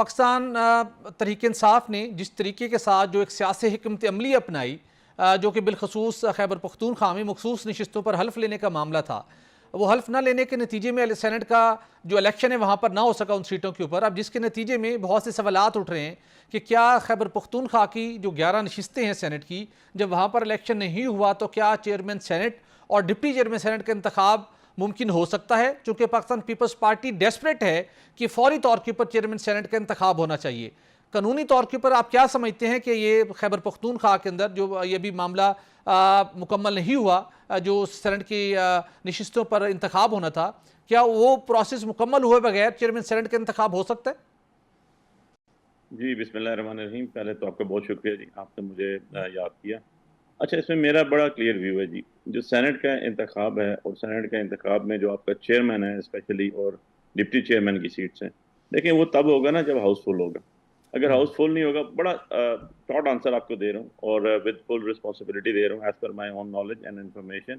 پاکستان تحریک انصاف نے جس طریقے کے ساتھ جو ایک سیاسی حکمت عملی اپنائی جو کہ بالخصوص خیبر پختونخوا میں مخصوص نشستوں پر حلف لینے کا معاملہ تھا، وہ حلف نہ لینے کے نتیجے میں سینٹ کا جو الیکشن ہے وہاں پر نہ ہو سکا ان سیٹوں کے اوپر، اب جس کے نتیجے میں بہت سے سوالات اٹھ رہے ہیں کہ کیا خیبر پختونخوا کی جو 11 نشستیں ہیں سینٹ کی، جب وہاں پر الیکشن نہیں ہوا تو کیا چیئرمین سینٹ اور ڈپٹی چیئرمین سینٹ کا انتخاب ممکن ہو سکتا ہے؟ چونکہ پاکستان پیپلز پارٹی ڈیسپریٹ ہے کہ فوری طور کے اوپر چیئرمین سینٹ کا انتخاب ہونا چاہیے۔ قانونی طور کے اوپر آپ کیا سمجھتے ہیں کہ یہ خیبر پختونخوا کے اندر جو یہ بھی معاملہ مکمل نہیں ہوا، جو سینٹ کی نشستوں پر انتخاب ہونا تھا، کیا وہ پروسیس مکمل ہوئے بغیر چیئرمین سینٹ کا انتخاب ہو سکتا ہے؟ جی بسم اللہ الرحمن الرحیم۔ پہلے تو آپ کا بہت شکریہ جی، آپ نے مجھے یاد کیا۔ اچھا، اس میں میرا بڑا کلیئر ویو ہے جی، جو سینٹ کا انتخاب ہے اور سینٹ کا انتخاب میں جو آپ کا چیئرمین ہے اسپیشلی اور ڈپٹی چیئرمین کی سیٹس ہیں، دیکھیں وہ تب ہوگا نا جب ہاؤس فل ہوگا۔ اگر ہاؤس فل نہیں ہوگا، بڑا شارٹ آنسر آپ کو دے رہا ہوں اور ود فل رسپانسبلٹی دے رہا ہوں as per my own knowledge and information,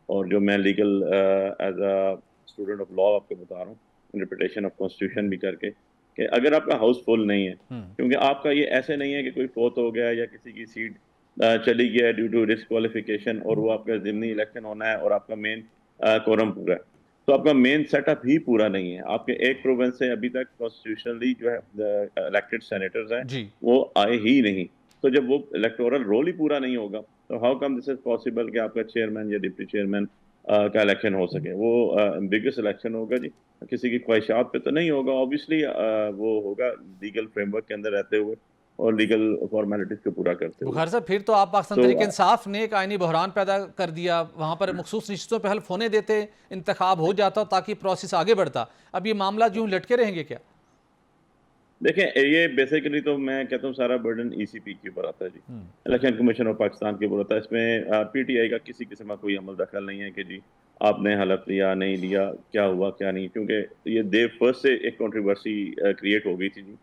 اور جو میں legal as a student of law آپ کو بتا رہا ہوں، انٹرپریٹیشن آف کانسٹیٹیوشن بھی کر کے، کہ اگر آپ کا ہاؤس فل نہیں ہے، کیونکہ آپ کا یہ ایسے نہیں ہے کہ کوئی فوت ہو گیا یا کسی کی سیٹ چلی گیا ڈیو ٹو ڈسکوالیفیکیشن اور وہ آپ کا ضمنی الیکشن ہونا ہے اور آپ کا مین کورم پورا ہے، تو آپ کا مین سیٹ اپ ہی پورا نہیں ہے۔ آپ کے ایک پروونس سے ابھی تک کانسٹیٹیوشنلی جو ہے الیکٹڈ سینیٹرز ہیں جی وہ آئے ہی نہیں، تو جب وہ الیکٹورل رول ہی پورا نہیں ہوگا تو how come this is possible کہ آپ کا چیئرمین یا ڈپٹی چیئرمین کا الیکشن ہو سکے؟ وہ بگیسٹ الیکشن ہوگا جی، کسی کی خواہشات پہ تو نہیں ہوگا، اوبیسلی وہ ہوگا لیگل فریم ورک کے اندر رہتے ہوئے اور لیگل فارمیلٹیز کو پورا کرتے ہوئے۔ بخار صاحب، پھر تو آپ پاکستان تحریک انصاف نے ایک آئینی بحران پیدا کر دیا، وہاں پر مخصوص نشستوں پہ حلف ہونے دیتے، انتخاب ہو جاتا تاکہ پروسیس آگے بڑھتا، اب یہ معاملہ جو لٹکے رہیں گے کیا؟ دیکھیں یہ بیسیکلی تو میں کہتا ہوں سارا برڈن ای سی پی کے اوپر آتا ہے جی، الیکشن کمیشن آف پاکستان کے اوپر ہوتا ہے۔ اس میں پی ٹی آئی کا کسی قسم کا کوئی عمل دخل نہیں ہے کہ جی آپ نے حلف لیا نہیں لیا، کیا ہوا کیا نہیں، کیونکہ یہ ڈے فرسٹ سے ایک کنٹروورسی کریٹ ہو گئی تھی جی،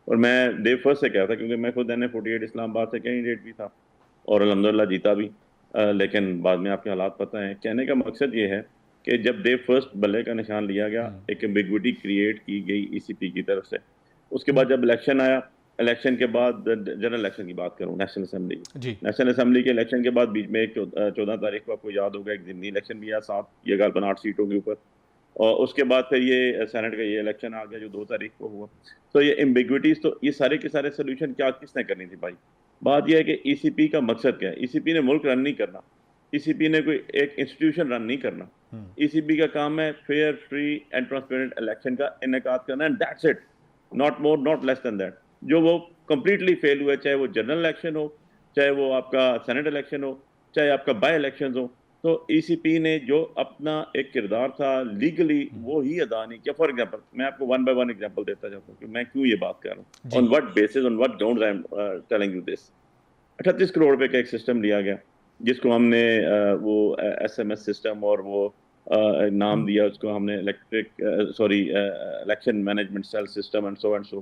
اور میں ڈے فرسٹ سے کہا تھا کیونکہ میں خود NA48 اسلام آباد سے کینڈیڈیٹ بھی تھا اور الحمدللہ جیتا بھی، لیکن بعد میں آپ کے حالات پتہ ہیں۔ کہنے کا مقصد یہ ہے کہ جب ڈے فرسٹ بلے کا نشان لیا گیا، ایک ایمبیگوٹی کریٹ کی گئی ای سی پی کی طرف سے، اس کے بعد جب الیکشن آیا، الیکشن کے بعد جنرل الیکشن کی بات کروں، نیشنل اسمبلی جی نیشنل اسمبلی کے الیکشن کے بعد بیچ میں ایک 14 تاریخ کو آپ کو یاد ہوگا ایک ضمنی الیکشن بھی آیا، 7 یہ غالباً 8 سیٹوں کے اوپر، اور اس کے بعد پھر یہ سینٹ کا یہ الیکشن آ گیا جو 2 تاریخ کو ہوا۔ تو یہ ایمبیگوٹیز، تو یہ سارے کے سارے سولوشن کیا کس نے کرنی تھی بھائی؟ بات یہ ہے کہ ای سی پی کا مقصد کیا ہے؟ ای سی پی نے ملک رن نہیں کرنا، ای سی پی نے کوئی ایک انسٹیٹیوشن رن نہیں کرنا، ای سی پی کا کام ہے fair, free and transparent election کا انعقاد کرنا، and that's it, not more not less than that. جو وہ کمپلیٹلی فیل ہوئے، چاہے وہ جنرل الیکشن ہو، چاہے وہ آپ کا سینٹ الیکشن ہو، چاہے آپ کا بائی الیکشنز ہو، تو ای سی پی نے جو اپنا ایک کردار تھا لیگلی وہ ہی ادا نہیں کیا۔ فار ایگزامپل میں آپ کو 1 بائی 1 ایگزامپل دیتا جاتا ہوں کہ میں کیوں یہ بات کر رہا ہوں، on what bases, on what grounds I am telling you this. 38 crore روپے کا ایک سسٹم لیا گیا جس کو ہم نے وہ ایس ایم ایس سسٹم اور وہ نام دیا اس کو ہم نے election management sale system and so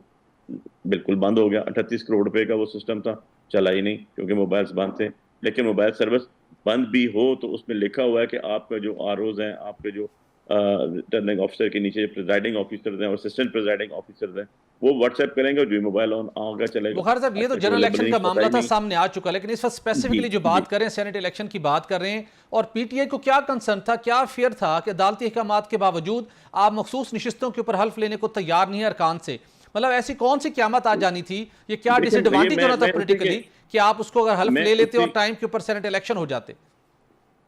بالکل بند ہو گیا۔ 38 کروڑ روپے کا وہ سسٹم تھا، چلا ہی نہیں کیونکہ موبائلز بند تھے۔ لیکن موبائل سروس بند بھی ہو تو اس میں لکھا ہوا ہے کہ آپ کا جو آر اوز ہیں، آپ کے جو ریٹرننگ آفیسر کے نیچے پریزائڈنگ آفیسرز ہیں اور اسسٹنٹ پریزائڈنگ آفیسرز ہیں، وہ واٹس ایپ کریں گے اور جو موبائل آن آگے چلے گا۔ بخار صاحب، یہ تو جنرل الیکشن کا معاملہ تھا، سامنے آ چکا، لیکن اس وقت اسپیسیفکلی جو بات کریں سینٹ الیکشن کی بات کر رہے ہیں، اور پی ٹی آئی کو کیا کنسرن تھا، کیا فیئر تھا کہ عدالتی احکامات کے باوجود آپ مخصوص نشستوں کے اوپر حلف لینے کو تیار نہیں ہیں ارکان سے؟ مطلب ایسی کون سی قیامت آ جانی تھی، یہ کیا ڈس ایڈوانٹیج ہونا تھا پولیٹیکلی کہ آپ اس کو اگر حلف لے لیتے اور ٹائم کے اوپر سینٹ الیکشن ہو جاتے؟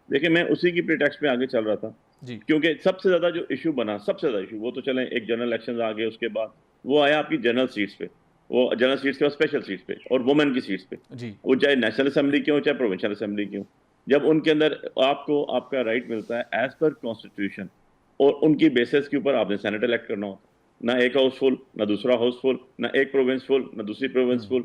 دیکھیں میں اسی کی پریٹیکسٹ میں آگے چل رہا تھا جی کیونکہ سب سے زیادہ جو ایشو بنا، سب سے زیادہ ایشو وہ تو چلیں ایک جنرل الیکشن آ گئے، اس کے بعد وہ آیا آپ کی جنرل سیٹس پہ، وہ جنرل سیٹس کے بعد اسپیشل سیٹس پہ اور وومن کی سیٹس پہ، جی وہ چاہے نیشنل اسمبلی کی ہوں چاہے پروونشل اسمبلی کی ہوں۔ جب ان کے اندر آپ کو آپ کا رائٹ ملتا ہے ایز پر کانسٹیٹیوشن اور ان کی بیسس کے اوپر آپ نے سینٹ الیکٹ کرنا ہوتا، نہ ایک ہاؤس فل نہ دوسرا ہاؤس فل، نہ ایک پروونس فل نہ دوسری پروونس فل،